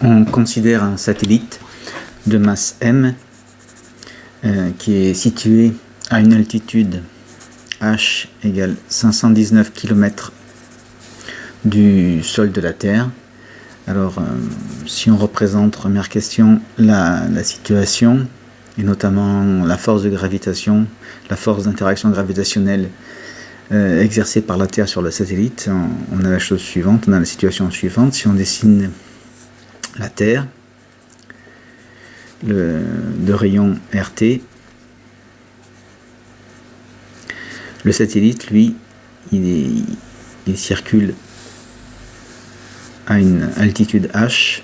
On considère un satellite de masse m qui est situé à une altitude h égale 519 km du sol de la Terre. Alors, si on représente, première question, la situation, et notamment la force de gravitation, la force d'interaction gravitationnelle exercée par la Terre sur le satellite, on a la chose suivante, on a la situation suivante. Si on dessine la Terre, de rayon RT, le satellite, lui, il circule à une altitude h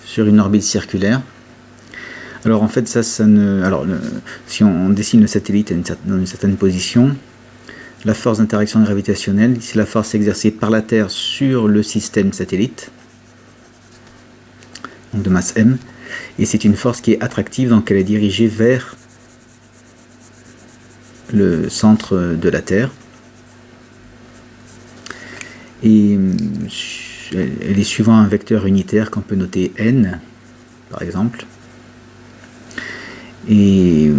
sur une orbite circulaire. Alors en fait ça ne... Alors si on dessine le satellite dans une certaine position, la force d'interaction gravitationnelle, c'est la force exercée par la Terre sur le système satellite, donc de masse m, et c'est une force qui est attractive, donc elle est dirigée vers le centre de la Terre. Et elle est suivant un vecteur unitaire qu'on peut noter n, par exemple. Et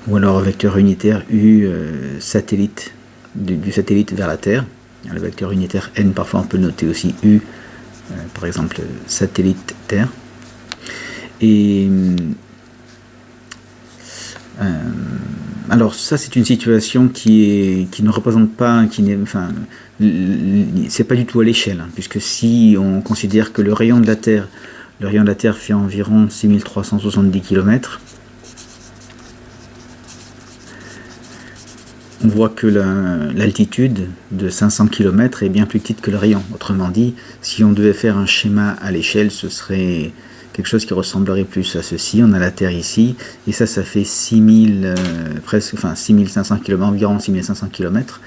ou alors un vecteur unitaire u satellite, du satellite vers la Terre. Le vecteur unitaire n, parfois on peut noter aussi u, par exemple satellite Terre. Et alors ça c'est une situation qui ne représente pas, c'est pas du tout à l'échelle, hein, puisque si on considère que le rayon de la Terre fait environ 6370 km, on voit que l'altitude de 500 km est bien plus petite que le rayon. Autrement dit, si on devait faire un schéma à l'échelle, ce serait quelque chose qui ressemblerait plus à ceci. On a la Terre ici, et ça fait 6500 km, environ 6500 km.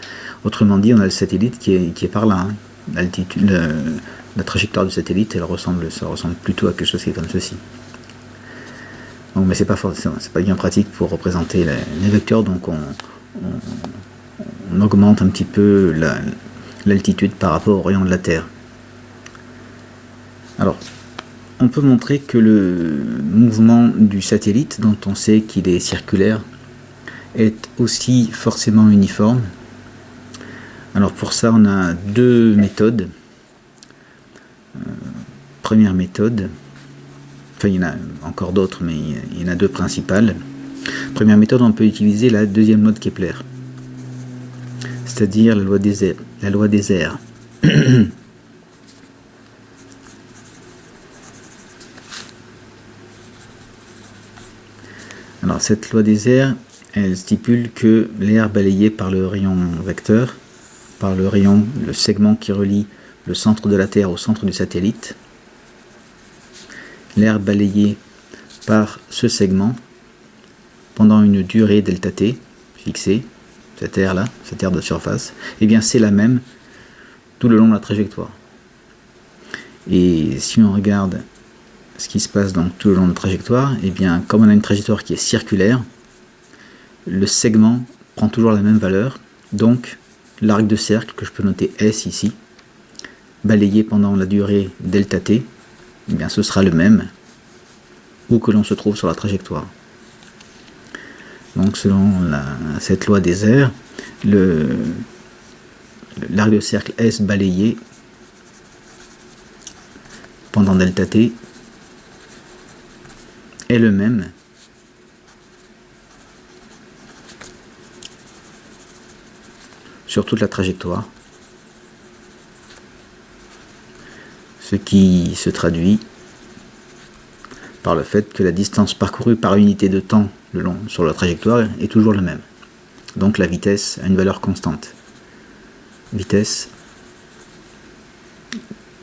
Autrement dit, on a le satellite qui est par là. Hein. L'altitude, la trajectoire du satellite, ça ressemble plutôt à quelque chose qui est comme ceci. Donc, mais c'est pas bien pratique pour représenter les vecteurs, donc on augmente un petit peu l'altitude par rapport au rayon de la Terre. Alors, on peut montrer que le mouvement du satellite, dont on sait qu'il est circulaire, est aussi forcément uniforme. Alors pour ça, on a deux méthodes. Première méthode, enfin il y en a encore d'autres, mais il y en a deux principales. Première méthode, on peut utiliser la deuxième loi de Kepler, c'est-à-dire la loi des airs. Alors cette loi des airs, elle stipule que l'air balayé par le rayon vecteur, par le segment qui relie le centre de la Terre au centre du satellite, l'air balayé par ce segment pendant une durée delta t fixée, cette air-là, cette aire de surface, eh bien c'est la même tout le long de la trajectoire. Et si on regarde ce qui se passe donc tout le long de la trajectoire, eh bien comme on a une trajectoire qui est circulaire, le segment prend toujours la même valeur, donc l'arc de cercle que je peux noter S ici, balayé pendant la durée delta t, eh bien ce sera le même où que l'on se trouve sur la trajectoire. Donc selon cette loi des airs, l'arc de cercle S balayé pendant delta t est le même sur toute la trajectoire, ce qui se traduit par le fait que la distance parcourue par unité de temps sur la trajectoire est toujours la même. Donc la vitesse a une valeur constante. Vitesse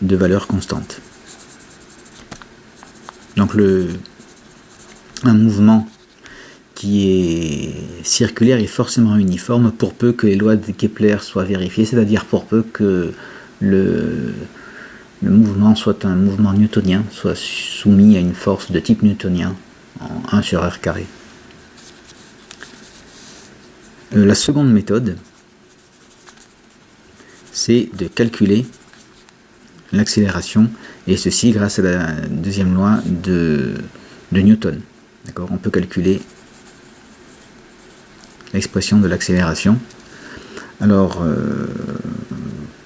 de valeur constante. Donc un mouvement qui est circulaire est forcément uniforme pour peu que les lois de Kepler soient vérifiées, c'est-à-dire pour peu que le mouvement soit un mouvement newtonien, soit soumis à une force de type newtonien en 1 sur r carré. La seconde méthode, c'est de calculer l'accélération, et ceci grâce à la deuxième loi de Newton. D'accord, on peut calculer l'expression de l'accélération. Alors,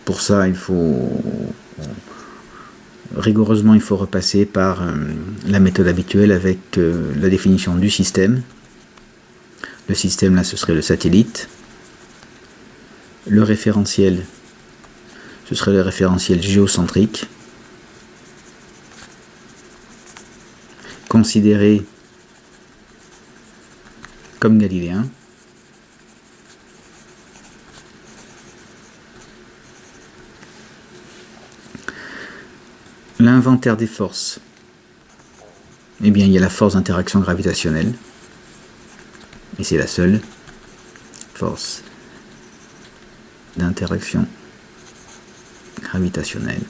pour ça, rigoureusement, il faut repasser par la méthode habituelle avec la définition du système. Le système, là, ce serait le satellite. Le référentiel, ce serait le référentiel géocentrique. Considéré comme galiléen. L'inventaire des forces. Eh bien, il y a la force d'interaction gravitationnelle. Et c'est la seule force d'interaction gravitationnelle.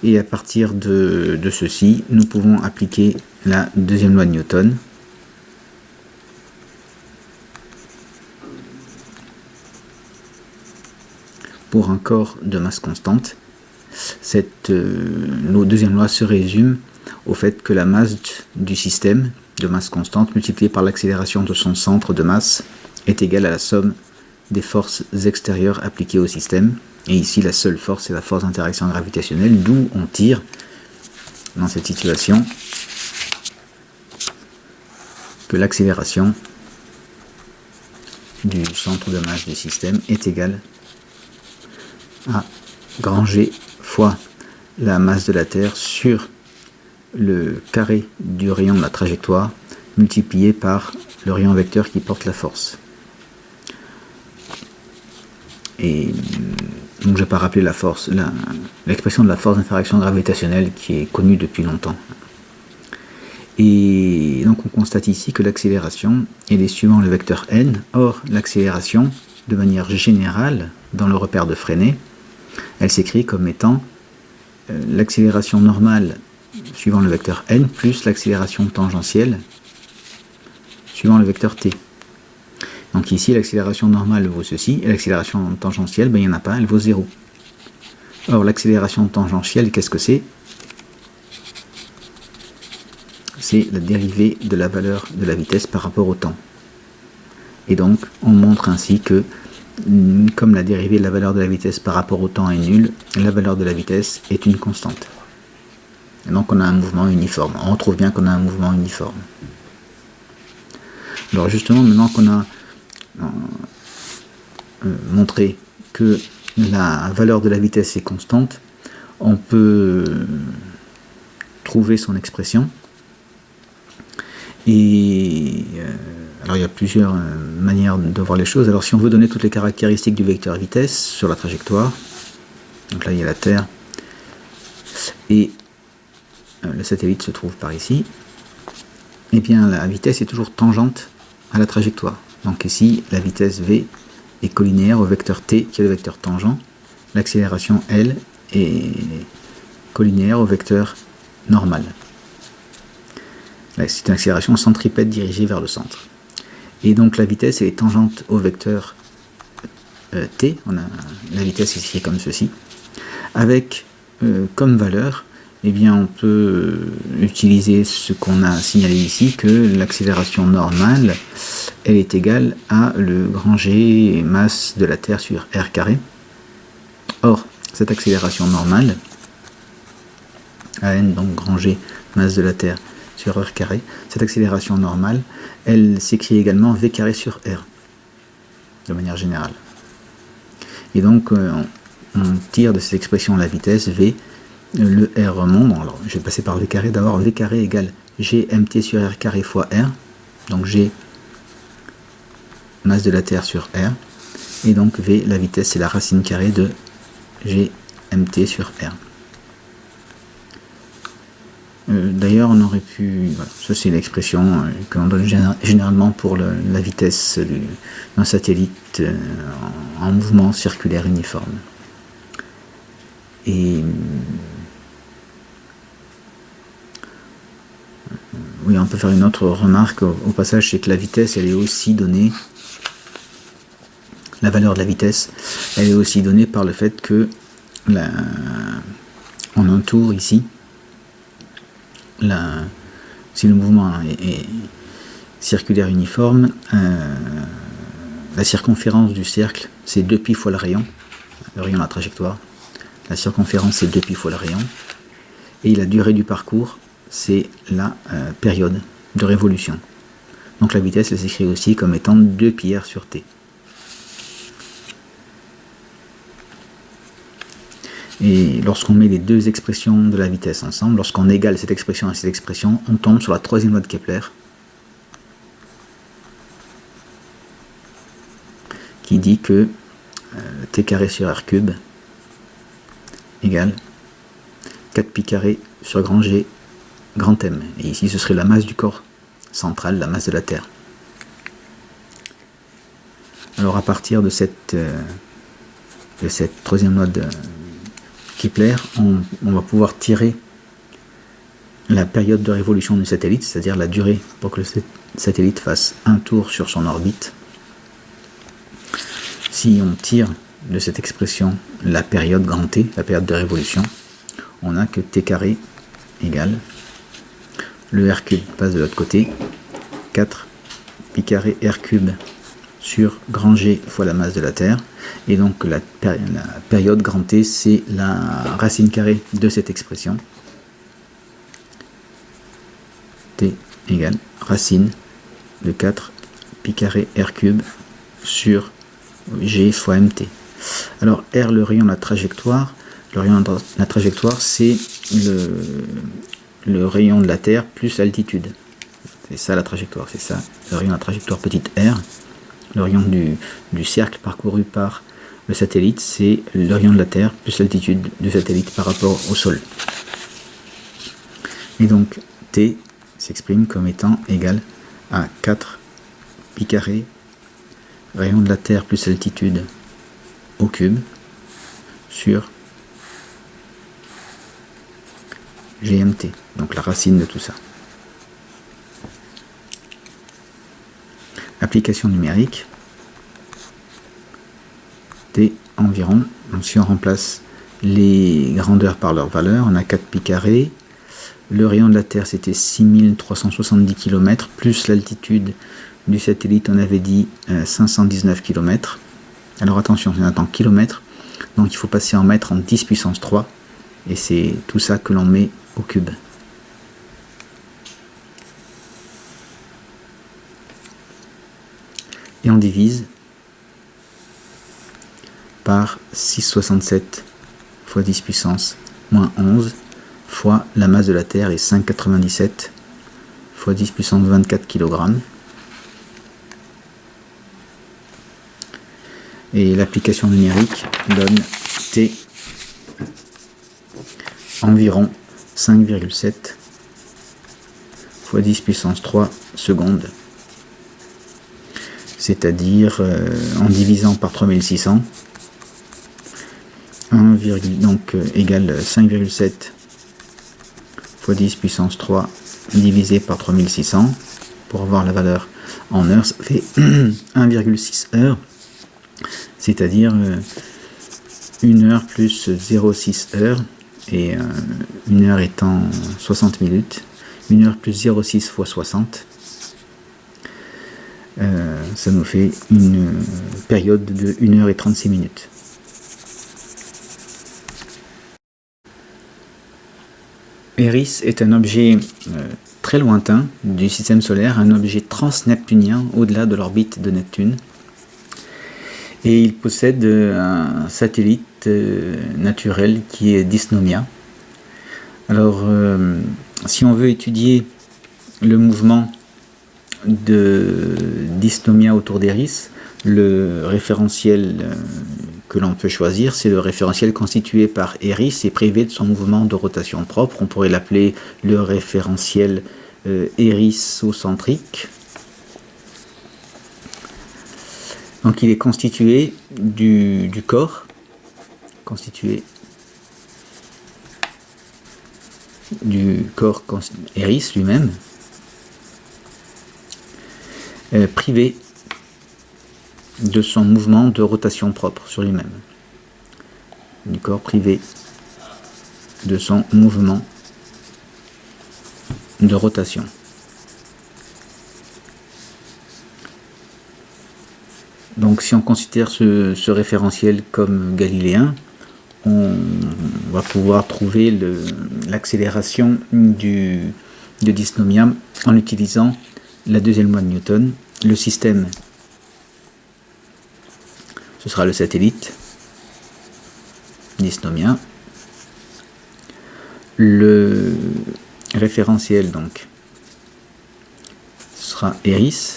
Et à partir de ceci, nous pouvons appliquer la deuxième loi de Newton. Pour un corps de masse constante, cette deuxième loi se résume au fait que la masse du système de masse constante multipliée par l'accélération de son centre de masse est égale à la somme des forces extérieures appliquées au système. Et ici, la seule force est la force d'interaction gravitationnelle, d'où on tire, dans cette situation, que l'accélération du centre de masse du système est égale à grand G fois la masse de la Terre sur le carré du rayon de la trajectoire multiplié par le rayon vecteur qui porte la force. Et donc je ne vais pas rappeler la force, l'expression de la force d'interaction gravitationnelle qui est connue depuis longtemps. Et donc on constate ici que l'accélération est suivant le vecteur n. Or l'accélération, de manière générale, dans le repère de Freinet, elle s'écrit comme étant l'accélération normale suivant le vecteur n plus l'accélération tangentielle suivant le vecteur t. Donc ici, l'accélération normale vaut ceci, et l'accélération tangentielle, il n'y en a pas, elle vaut 0. Or, l'accélération tangentielle, qu'est-ce que c'est? C'est la dérivée de la valeur de la vitesse par rapport au temps. Et donc, on montre ainsi que, comme la dérivée de la valeur de la vitesse par rapport au temps est nulle, la valeur de la vitesse est une constante. Et donc, on a un mouvement uniforme. On retrouve bien qu'on a un mouvement uniforme. Alors justement, maintenant qu'on a montré que la valeur de la vitesse est constante, on peut trouver son expression. Et alors il y a plusieurs manières de voir les choses. Alors si on veut donner toutes les caractéristiques du vecteur vitesse sur la trajectoire, donc là il y a la Terre et le satellite se trouve par ici, et bien la vitesse est toujours tangente à la trajectoire. Donc ici la vitesse v est collinéaire au vecteur t qui est le vecteur tangent, l'accélération L est collinéaire au vecteur normal. C'est une accélération centripète dirigée vers le centre. Et donc la vitesse est tangente au vecteur t, la vitesse est écrite comme ceci, avec comme valeur, eh bien on peut utiliser ce qu'on a signalé ici, que l'accélération normale, elle est égale à le grand G masse de la Terre sur r carré. Or, cette accélération normale, AN, donc grand G masse de la Terre sur r carré, cette accélération normale, elle s'écrit également v carré sur r, de manière générale. Et donc, on tire de cette expression la vitesse v, le r remonte. Alors, je vais passer par v carré d'abord. V carré égale g mt sur r carré fois r, donc g masse de la Terre sur r, et donc v, la vitesse, c'est la racine carrée de g mt sur r. D'ailleurs, on aurait pu... Voilà, ça, c'est l'expression que l'on donne généralement pour la vitesse d'un satellite en mouvement circulaire uniforme. Et... oui, on peut faire une autre remarque au passage, c'est que la vitesse, elle est aussi donnée la valeur de la vitesse, elle est aussi donnée par le fait que en un tour ici, si le mouvement est circulaire uniforme, la circonférence du cercle c'est 2π fois le rayon de la trajectoire. La circonférence c'est 2π fois le rayon. Et la durée du parcours c'est la période de révolution. Donc la vitesse elle s'écrit aussi comme étant 2πr sur t. Et lorsqu'on met les deux expressions de la vitesse ensemble, lorsqu'on égale cette expression à cette expression, on tombe sur la troisième loi de Kepler, qui dit que t carré sur r cube égale 4π carré sur grand G grand M. Et ici ce serait la masse du corps central, la masse de la Terre. Alors à partir de cette troisième loi de Kepler, on va pouvoir tirer la période de révolution du satellite, c'est-à-dire la durée pour que le satellite fasse un tour sur son orbite. Si on tire de cette expression la période grand T, la période de révolution, on a que t carré égale, le r cube passe de l'autre côté, 4π carré r cube sur grand G fois la masse de la Terre, et donc la période grand T c'est la racine carrée de cette expression, t égale racine de 4π carré r cube sur G fois mt. Alors R, le rayon de la trajectoire, c'est le rayon de la Terre plus l'altitude. C'est ça la trajectoire, c'est ça le rayon de la trajectoire petite r. Le rayon du cercle parcouru par le satellite, c'est le rayon de la Terre plus l'altitude du satellite par rapport au sol. Et donc T s'exprime comme étant égal à 4π carré rayon de la Terre plus altitude au cube sur GMT, donc la racine de tout ça. Application numérique, T environ, donc si on remplace les grandeurs par leurs valeurs, on a 4π carré, le rayon de la Terre c'était 6370 km, plus l'altitude du satellite on avait dit 519 km. Alors attention, on est en kilomètres, donc il faut passer en mètres en 10 puissance 3, et c'est tout ça que l'on met au cube. Et on divise par 667 fois 10 puissance moins 11 fois la masse de la Terre est 5,97 fois 10 puissance 24 kg. Et l'application numérique donne T environ 5,7 fois 10 puissance 3 secondes. C'est-à-dire en divisant par 3600, donc égale 5,7 fois 10 puissance 3 divisé par 3600, pour avoir la valeur en heures, ça fait 1,6 heures, c'est-à-dire 1 heure plus 0,6 heures, et 1 heure étant 60 minutes, 1 heure plus 0,6 fois 60, ça nous fait une période de 1 heure et 36 minutes. Eris est un objet très lointain du système solaire, un objet transneptunien au-delà de l'orbite de Neptune. Et il possède un satellite naturel qui est Dysnomia. Alors, si on veut étudier le mouvement de Dysnomia autour d'Eris, le référentiel que l'on peut choisir, c'est le référentiel constitué par Eris et privé de son mouvement de rotation propre. On pourrait l'appeler le référentiel hérissocentrique. Donc il est constitué du corps, Eris lui-même, privé de son mouvement de rotation propre sur lui-même. Du corps privé de son mouvement de rotation. Donc si on considère ce référentiel comme galiléen, on va pouvoir trouver l'accélération de dysnomia en utilisant la deuxième loi de Newton. Le système, ce sera le satellite, dysnomia. Le référentiel, donc, ce sera Eris,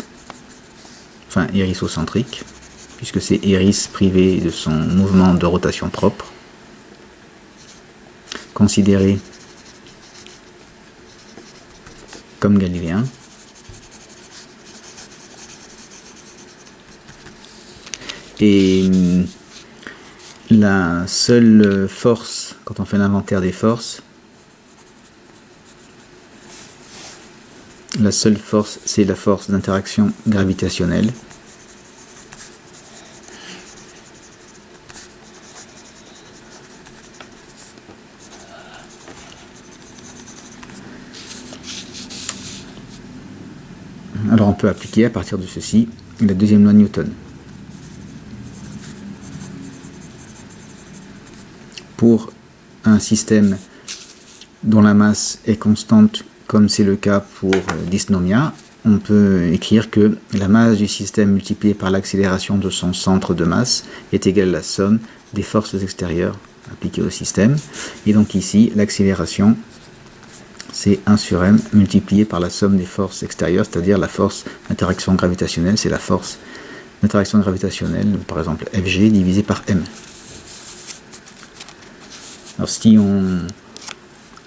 enfin hérissocentrique, puisque c'est Eris privé de son mouvement de rotation propre, considéré comme galiléen. Et la seule force, quand on fait l'inventaire des forces, la seule force, c'est la force d'interaction gravitationnelle. Alors on peut appliquer à partir de ceci la deuxième loi de Newton. Pour un système dont la masse est constante, comme c'est le cas pour dysnomia, on peut écrire que la masse du système multipliée par l'accélération de son centre de masse est égale à la somme des forces extérieures appliquées au système. Et donc ici, l'accélération, c'est 1 sur m multiplié par la somme des forces extérieures, c'est-à-dire la force d'interaction gravitationnelle, c'est la force d'interaction gravitationnelle, par exemple Fg divisé par m. Alors si on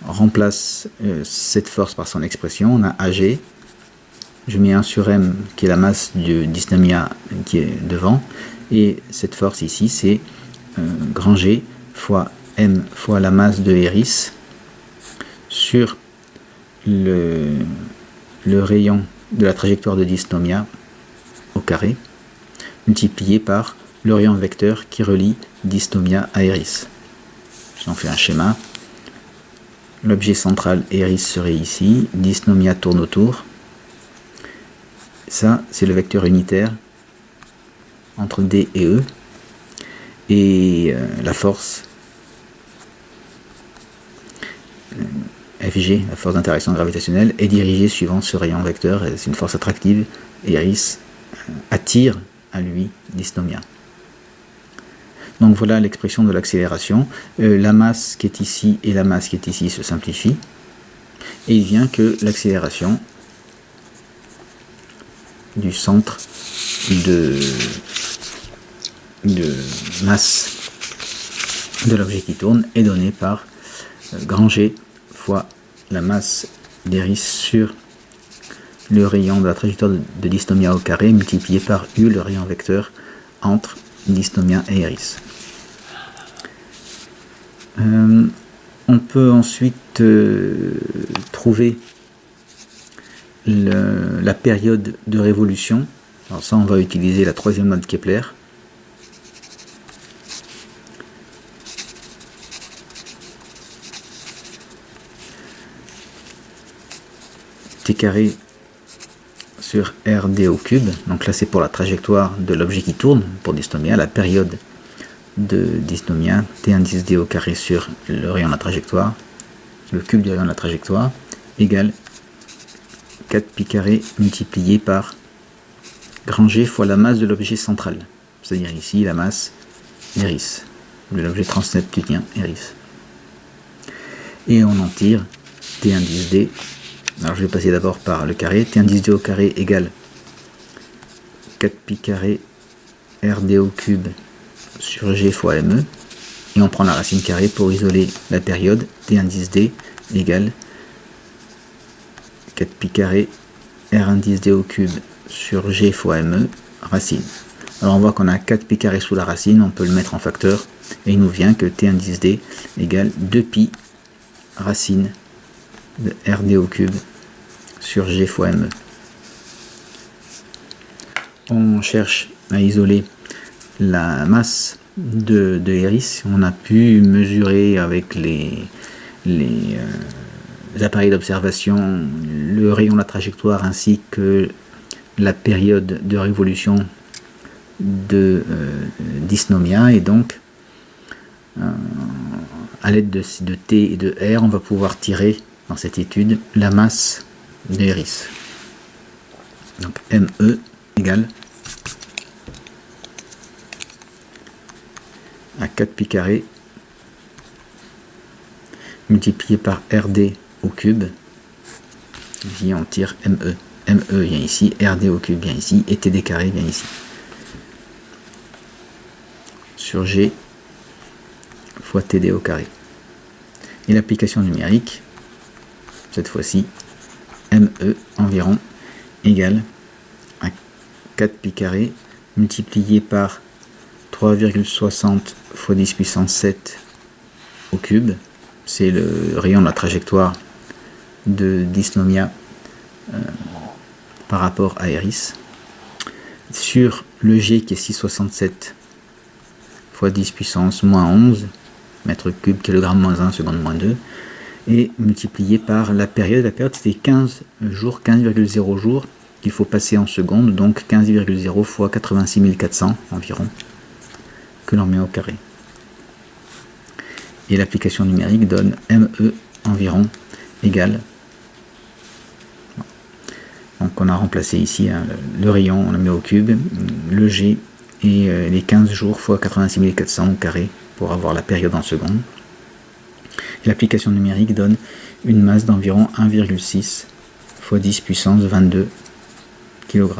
remplace cette force par son expression, on a Ag, je mets 1 sur m qui est la masse de dysnomia qui est devant, et cette force ici c'est grand G fois m fois la masse de Eris sur le rayon de la trajectoire de dysnomia au carré, multiplié par le rayon vecteur qui relie dysnomia à Eris. Si on fait un schéma, l'objet central Eris serait ici, dysnomia tourne autour. Ça, c'est le vecteur unitaire entre D et E. Et la force Fg, la force d'interaction gravitationnelle, est dirigée suivant ce rayon vecteur. C'est une force attractive. Et Eris attire à lui dysnomia. Donc voilà l'expression de l'accélération. La masse qui est ici et la masse qui est ici se simplifient. Et il vient que l'accélération du centre de masse de l'objet qui tourne est donnée par grand G fois la masse d'Eris sur le rayon de la trajectoire de dysnomia au carré multiplié par U, le rayon vecteur entre dysnomia et Eris. On peut ensuite trouver la période de révolution. Alors ça, on va utiliser la troisième loi de Kepler. T carré sur RD au cube. Donc là, c'est pour la trajectoire de l'objet qui tourne, pour dysnomia, la période de dysnomia, T indice D au carré sur le rayon de la trajectoire, le cube du rayon de la trajectoire, égale 4 pi carré multiplié par grand G fois la masse de l'objet central, c'est-à-dire ici la masse Eris, de l'objet transneptunien Eris. Et on en tire T indice D. Alors je vais passer d'abord par le carré. T indice D au carré égale 4 pi carré RD au cube sur G fois ME. Et on prend la racine carrée pour isoler la période. T indice D égale 4 pi carré R indice D au cube sur G fois ME racine. Alors on voit qu'on a 4 pi carré sous la racine, on peut le mettre en facteur. Et il nous vient que T indice D égale 2 pi racine de RD au cube sur G fois ME. On cherche à isoler la masse de Eris. On a pu mesurer avec les appareils d'observation le rayon de la trajectoire ainsi que la période de révolution de Dysnomia, et donc à l'aide de T et de R, on va pouvoir tirer dans cette étude la masse de Eris. Donc ME égale à 4 pi carré multiplié par RD au cube. Ici on tire ME. ME vient ici, RD au cube vient ici, et TD carré vient ici. Sur G fois TD au carré. Et l'application numérique, cette fois-ci, ME environ égale à 4 pi carré multiplié par 3,60 fois 10 puissance 7 au cube. C'est le rayon de la trajectoire de Dysnomia par rapport à Eris. Sur le G qui est 667 fois 10 puissance moins 11 mètres cubes, kilogramme moins 1, seconde moins 2, et multiplié par la période. La période c'était 15 jours, 15,0 jours qu'il faut passer en secondes, donc 15,0 fois 86 400 environ, que l'on met au carré. Et l'application numérique donne ME environ égale. Donc on a remplacé ici le rayon, on le met au cube, le G et les 15 jours fois 86 400 au carré pour avoir la période en secondes. Et l'application numérique donne une masse d'environ 1,6 fois 10 puissance 22 kg.